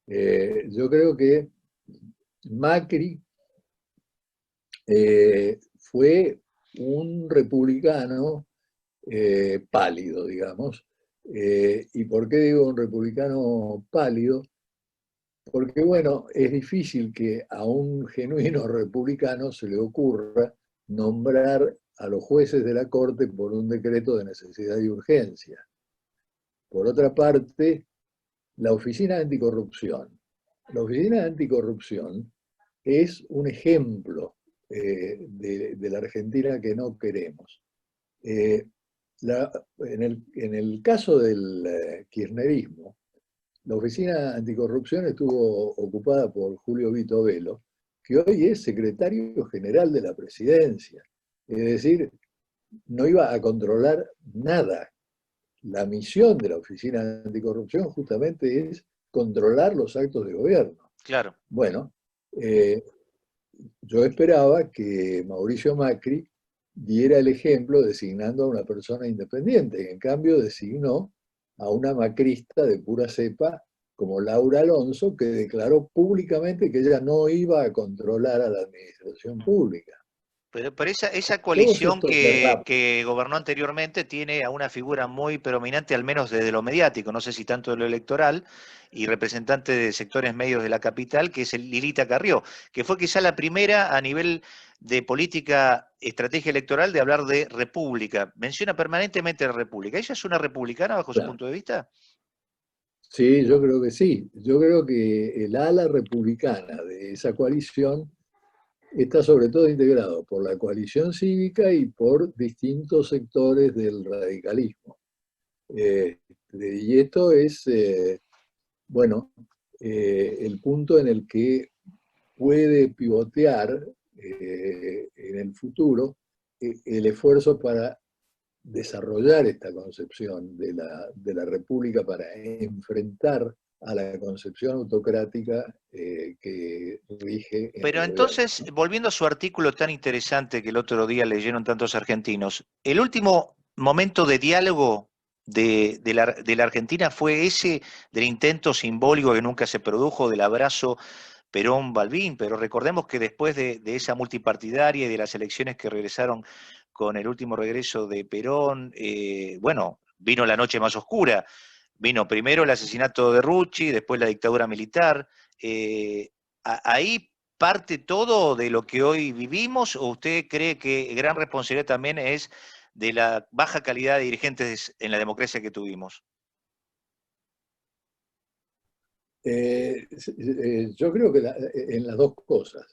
Yo creo que Macri fue un republicano pálido, digamos. ¿Y por qué digo un republicano pálido? Porque, bueno, es difícil que a un genuino republicano se le ocurra nombrar a los jueces de la Corte por un decreto de necesidad y urgencia. Por otra parte, la Oficina Anticorrupción. La Oficina Anticorrupción es un ejemplo de la Argentina que no queremos. Eh, en el caso del kirchnerismo, la Oficina Anticorrupción estuvo ocupada por Julio Vito Velo, que hoy es secretario general de la presidencia. Es decir, no iba a controlar nada. La misión de la Oficina Anticorrupción justamente es controlar los actos de gobierno. Claro. Bueno, yo esperaba que Mauricio Macri diera el ejemplo designando a una persona independiente, y en cambio designó a una macrista de pura cepa como Laura Alonso, que declaró públicamente que ella no iba a controlar a la administración pública. Pero esa Todos coalición estos derrapes. que gobernó anteriormente tiene a una figura muy predominante, al menos desde lo mediático, no sé si tanto de lo electoral, y representante de sectores medios de la capital, que es el Lilita Carrió, que fue quizá la primera a nivel de política, estrategia electoral, de hablar de república. Menciona permanentemente la república. ¿Ella es una republicana bajo su Claro. punto de vista? Sí, yo creo que sí. Yo creo que el ala republicana de esa coalición está sobre todo integrado por la coalición cívica y por distintos sectores del radicalismo. Y esto es, bueno, el punto en el que puede pivotear en el futuro el esfuerzo para desarrollar esta concepción de la república, para enfrentar a la concepción autocrática que rige en Pero el gobierno, entonces, ¿no? volviendo a su artículo tan interesante que el otro día leyeron tantos argentinos, el último momento de diálogo de la Argentina fue ese del intento simbólico que nunca se produjo, del abrazo Perón-Balbín, pero recordemos que después de esa multipartidaria y de las elecciones que regresaron con el último regreso de Perón, bueno, vino la noche más oscura, vino primero el asesinato de Rucci, después la dictadura militar. Ahí parte todo de lo que hoy vivimos, o usted cree que gran responsabilidad también es de la baja calidad de dirigentes en la democracia que tuvimos? Yo creo que en las dos cosas.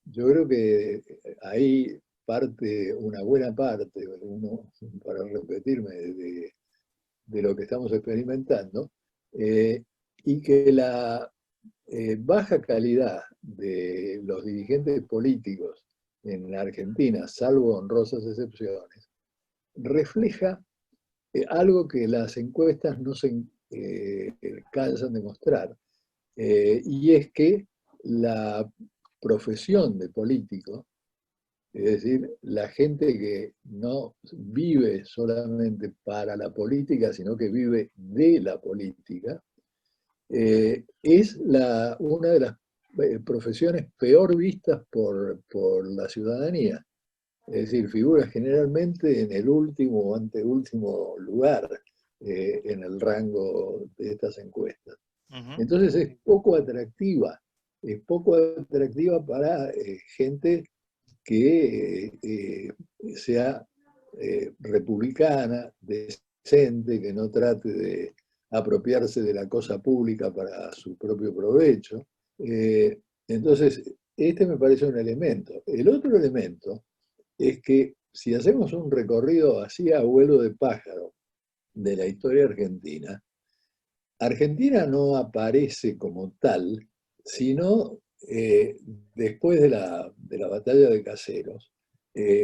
Yo creo que hay parte, una buena parte, para repetirme, de lo que estamos experimentando, y que la baja calidad de los dirigentes políticos en la Argentina, salvo honrosas excepciones, refleja algo que las encuestas no se cansan de mostrar, y es que la profesión de político, es decir, la gente que no vive solamente para la política, sino que vive de la política, es una de las profesiones peor vistas por la ciudadanía. Es decir, figura generalmente en el último o anteúltimo lugar en el rango de estas encuestas. Ujú. Entonces es poco atractiva para gente que sea republicana, decente, que no trate de apropiarse de la cosa pública para su propio provecho. Entonces, este me parece un elemento. El otro elemento es que si hacemos un recorrido así a vuelo de pájaro de la historia argentina, Argentina no aparece como tal, sino después de la batalla de Caseros,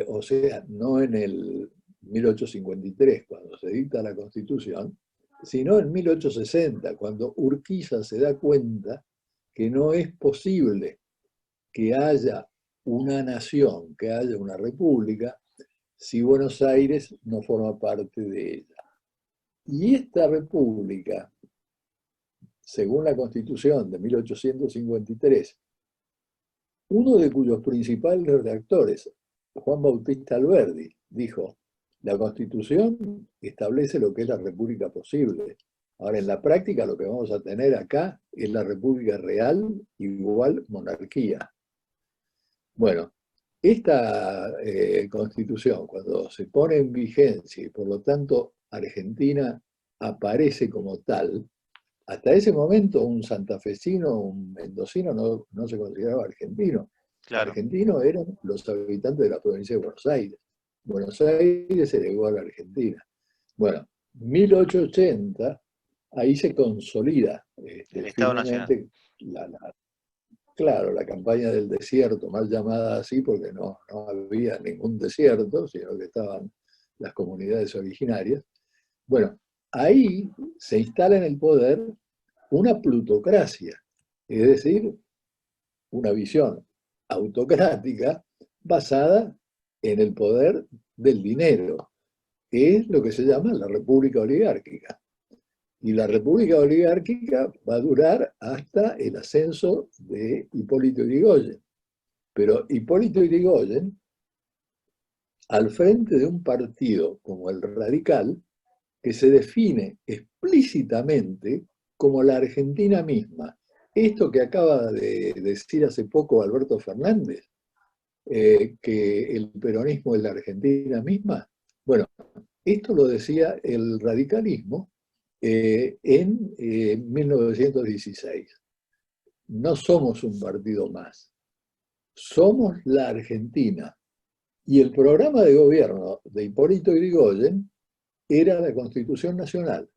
o sea, no en el 1853, cuando se dicta la Constitución, sino en 1860, cuando Urquiza se da cuenta que no es posible que haya una nación, que haya una república, si Buenos Aires no forma parte de ella. Y esta república según la Constitución de 1853, uno de cuyos principales redactores, Juan Bautista Alberdi, dijo: la Constitución establece lo que es la república posible. Ahora, en la práctica, lo que vamos a tener acá es la república real igual monarquía. Bueno, esta Constitución, cuando se pone en vigencia y por lo tanto Argentina aparece como tal, hasta ese momento un santafesino, un mendocino no se consideraba argentino. Claro. Argentinos eran los habitantes de la provincia de Buenos Aires. Buenos Aires se legó a la Argentina. Bueno, 1880, ahí se consolida El Estado Nacional. firmemente claro, la campaña del desierto, mal llamada así porque no había ningún desierto, sino que estaban las comunidades originarias. Bueno, ahí se instala en el poder una plutocracia, es decir, una visión autocrática basada en el poder del dinero, que es lo que se llama la república oligárquica. Y la república oligárquica va a durar hasta el ascenso de Hipólito Yrigoyen. Pero Hipólito Yrigoyen, al frente de un partido como el Radical, que se define explícitamente como la Argentina misma. Esto que acaba de decir hace poco Alberto Fernández, que el peronismo es la Argentina misma, bueno, esto lo decía el radicalismo en 1916. No somos un partido más, somos la Argentina. Y el programa de gobierno de Hipólito Yrigoyen era la Constitución Nacional.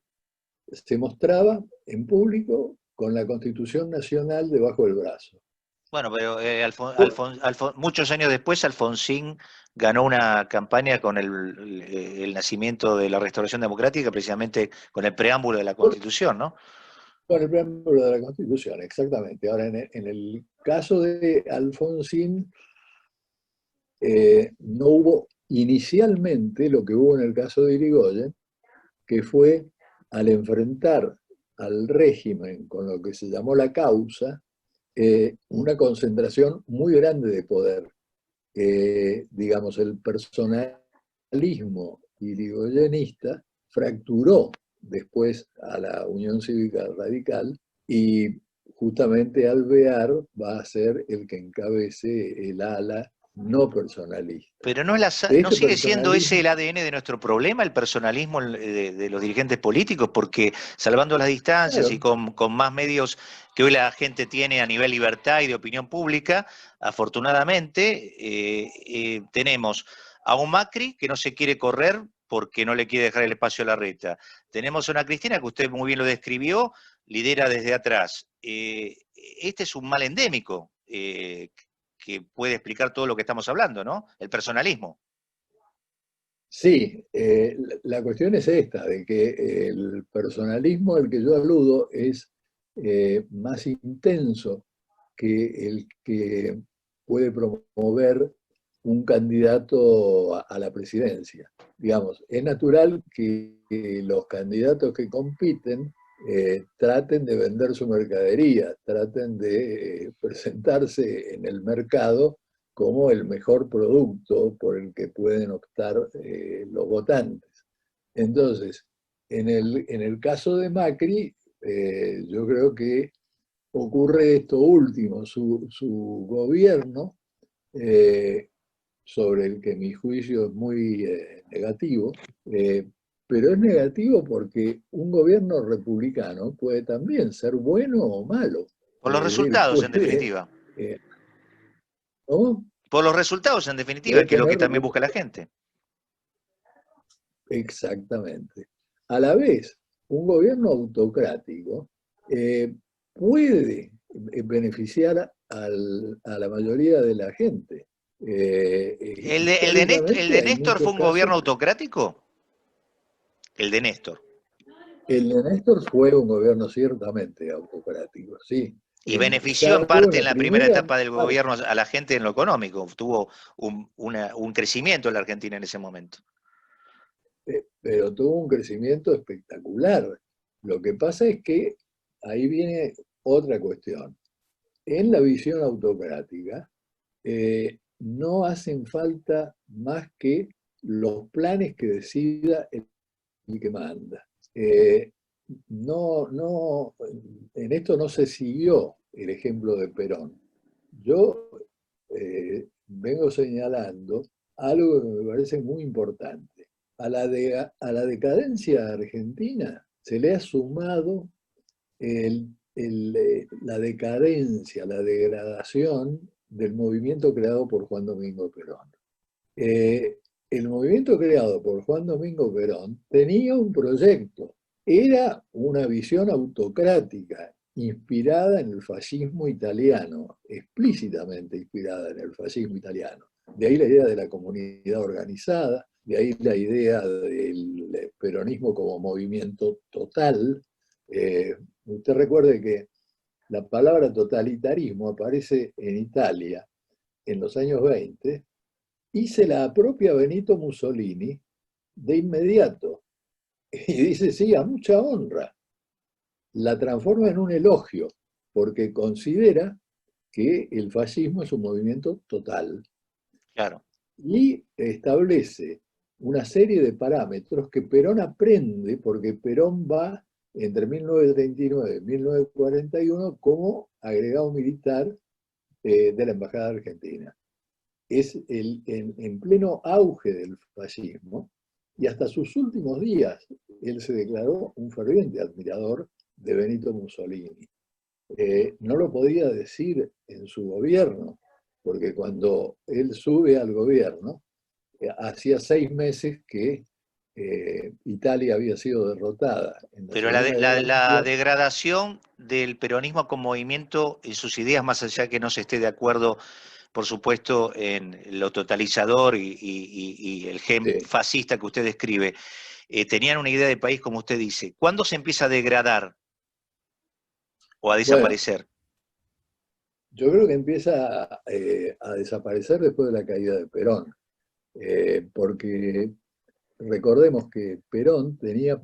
Se mostraba en público con la Constitución Nacional debajo del brazo. Bueno, pero muchos años después Alfonsín ganó una campaña con el nacimiento de la Restauración Democrática, precisamente con el preámbulo de la Constitución, ¿no? Con el preámbulo de la Constitución, exactamente. Ahora, en el caso de Alfonsín, no hubo inicialmente lo que hubo en el caso de Irigoyen, que fue al enfrentar al régimen con lo que se llamó la causa, una concentración muy grande de poder. Digamos, el personalismo irigoyenista fracturó después a la Unión Cívica Radical y justamente Alvear va a ser el que encabece el ala no personalista. Pero no sigue siendo ese el ADN de nuestro problema, el personalismo de los dirigentes políticos, porque salvando las distancias y Claro. con más medios que hoy la gente tiene a nivel libertad y de opinión pública, afortunadamente tenemos a un Macri que no se quiere correr porque no le quiere dejar el espacio a Larreta. Tenemos a una Cristina que usted muy bien lo describió, lidera desde atrás. Este es un mal endémico. Que puede explicar todo lo que estamos hablando, ¿no? El personalismo. Sí, la cuestión es esta, de que el personalismo al que yo aludo es más intenso que el que puede promover un candidato a la presidencia. Digamos, es natural que los candidatos que compiten traten de vender su mercadería, traten de presentarse en el mercado como el mejor producto por el que pueden optar los votantes. Entonces, en el caso de Macri, yo creo que ocurre esto último, su gobierno, sobre el que mi juicio es muy negativo, pero es negativo porque un gobierno republicano puede también ser bueno o malo. Por Es los decir, resultados, en puede, definitiva. ¿no? Por los resultados, en definitiva, Puede que es lo que tener también busca la gente. exactamente. A la vez, un gobierno autocrático puede beneficiar a la mayoría de la gente. ¿El Históricamente de hay Néstor muchos fue un gobierno casos. autocrático? El de Néstor. El de Néstor fue un gobierno ciertamente autocrático, sí. Y benefició en Salvo en parte en la la primera primera etapa del parte, gobierno a la gente en lo económico. Tuvo un crecimiento en la Argentina en ese momento. pero tuvo un crecimiento espectacular. Lo que pasa es que ahí viene otra cuestión. En la visión autocrática, no hacen falta más que los planes que decida el que manda. En esto no se siguió el ejemplo de Perón. Yo vengo señalando algo que me parece muy importante. A la decadencia argentina se le ha sumado la decadencia, la degradación del movimiento creado por Juan Domingo Perón. Eh, el movimiento creado por Juan Domingo Perón tenía un proyecto, era una visión autocrática inspirada en el fascismo italiano, explícitamente inspirada en el fascismo italiano. De ahí la idea de la comunidad organizada, de ahí la idea del peronismo como movimiento total. Usted recuerde que la palabra totalitarismo aparece en Italia en los años 20 y se la apropia Benito Mussolini de inmediato. Y dice, sí, a mucha honra. La transforma en un elogio, porque considera que el fascismo es un movimiento total. Claro. Y establece una serie de parámetros que Perón aprende, porque Perón va entre 1939 y 1941 como agregado militar de la Embajada Argentina. Es en pleno auge del fascismo, y hasta sus últimos días él se declaró un ferviente admirador de Benito Mussolini. No lo podía decir en su gobierno, porque cuando él sube al gobierno, hacía 6 meses que Italia había sido derrotada en la Pero Segunda Guerra la Mundial. degradación del peronismo como movimiento en sus ideas, más allá que no se esté de acuerdo, por supuesto, en lo totalizador y el gen Sí. fascista que usted describe, tenían una idea de país, como usted dice. ¿Cuándo se empieza a degradar o a Bueno, desaparecer? yo creo que empieza a desaparecer después de la caída de Perón, porque recordemos que Perón tenía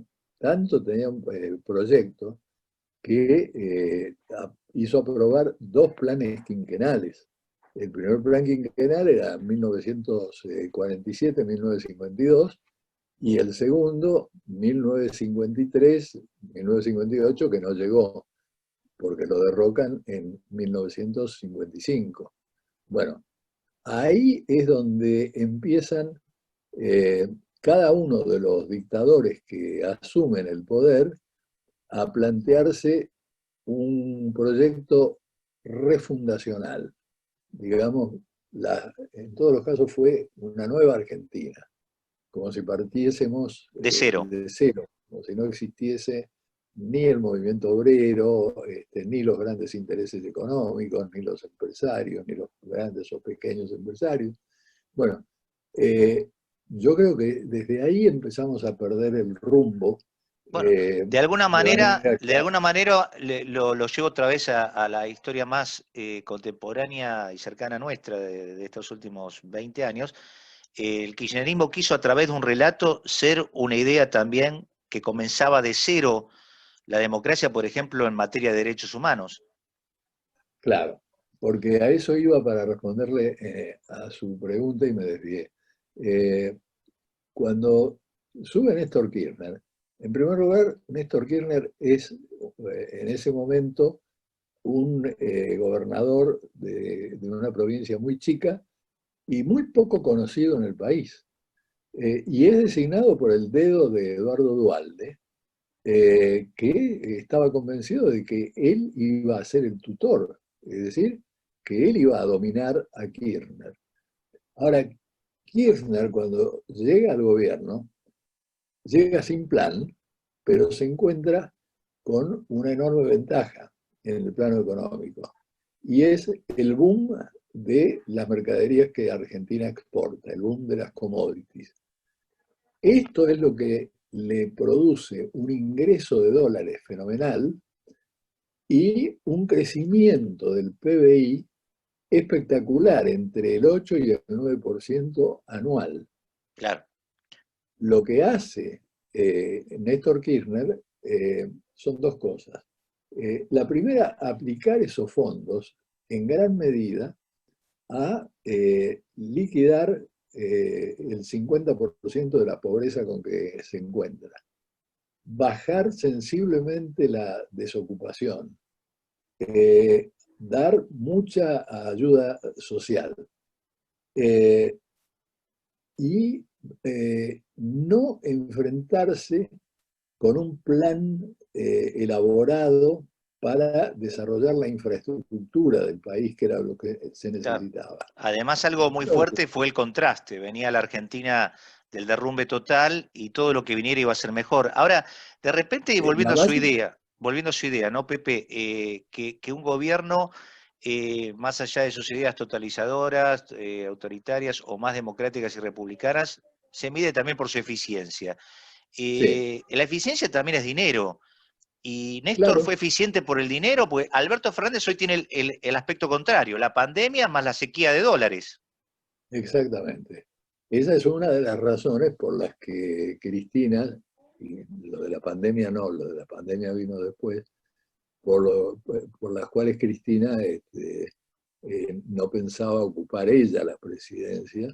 un proyecto que hizo aprobar 2 planes quinquenales. El primer plan quinquenal era 1947-1952 y el segundo 1953-1958, que no llegó porque lo derrocan en 1955. Bueno, ahí es donde empiezan eh, cada uno de los dictadores que asumen el poder a plantearse un proyecto refundacional. Digamos, en todos los casos fue una nueva Argentina, como si partiésemos De cero. de cero, como si no existiese ni el movimiento obrero, ni los grandes intereses económicos, ni los empresarios, ni los grandes o pequeños empresarios. Bueno, eh, yo creo que desde ahí empezamos a perder el rumbo Bueno, de manera de clara. alguna manera lo llevo otra vez a la historia más contemporánea y cercana nuestra de estos últimos 20 años. El kirchnerismo quiso a través de un relato ser una idea también que comenzaba de cero la democracia, por ejemplo, en materia de derechos humanos. Claro, porque a eso iba para responderle a su pregunta y me desvié. Eh, Cuando sube Néstor Kirchner, en primer lugar, Néstor Kirchner es en ese momento un gobernador de una provincia muy chica y muy poco conocido en el país. Y es designado por el dedo de Eduardo Duhalde, que estaba convencido de que él iba a ser el tutor, es decir, que él iba a dominar a Kirchner. Ahora, Kirchner cuando llega al gobierno, llega sin plan, pero se encuentra con una enorme ventaja en el plano económico, y es el boom de las mercaderías que Argentina exporta, el boom de las commodities. Esto es lo que le produce un ingreso de dólares fenomenal y un crecimiento del PBI espectacular, entre el 8 y el 9% anual. Claro. Lo que hace Néstor Kirchner son 2 cosas. La primera, aplicar esos fondos en gran medida a liquidar el 50% de la pobreza con que se encuentra, bajar sensiblemente la desocupación, dar mucha ayuda social y no enfrentarse con un plan elaborado para desarrollar la infraestructura del país, que era lo que se Claro. necesitaba. Además, algo muy fuerte fue el contraste. Venía la Argentina del derrumbe total y todo lo que viniera iba a ser mejor. Ahora, de repente, y La base, volviendo a su idea, ¿no, Pepe? Que un gobierno, más allá de sus ideas totalizadoras, autoritarias o más democráticas y republicanas, se mide también por su eficiencia. sí, La eficiencia también es dinero. Y Néstor fue claro, eficiente por el dinero, pues Alberto Fernández hoy tiene el aspecto contrario, la pandemia más la sequía de dólares. exactamente. Esa es una de las razones por las que Cristina, y lo de la pandemia no, lo de la pandemia vino después, por las cuales Cristina no pensaba ocupar ella la presidencia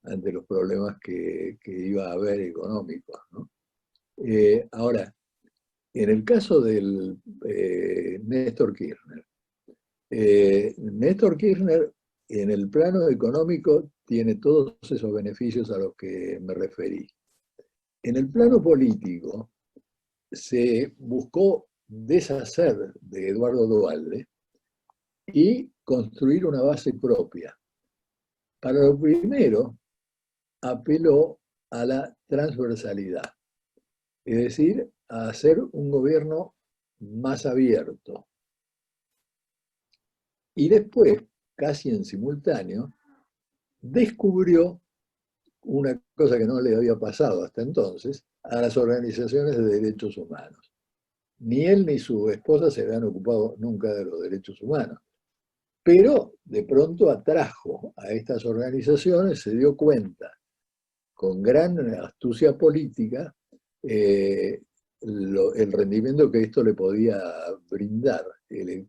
ante los problemas que iba a haber económicos, ¿no? Ahora, en el caso del Néstor Kirchner en el plano económico tiene todos esos beneficios a los que me referí. En el plano político se buscó deshacer de Eduardo Duhalde y construir una base propia. Para lo primero, apeló a la transversalidad, es decir, a hacer un gobierno más abierto. Y después, casi en simultáneo, descubrió una cosa que no le había pasado hasta entonces a las organizaciones de derechos humanos. Ni él ni su esposa se habían ocupado nunca de los derechos humanos, pero de pronto atrajo a estas organizaciones, se dio cuenta con gran astucia política el rendimiento que esto le podía brindar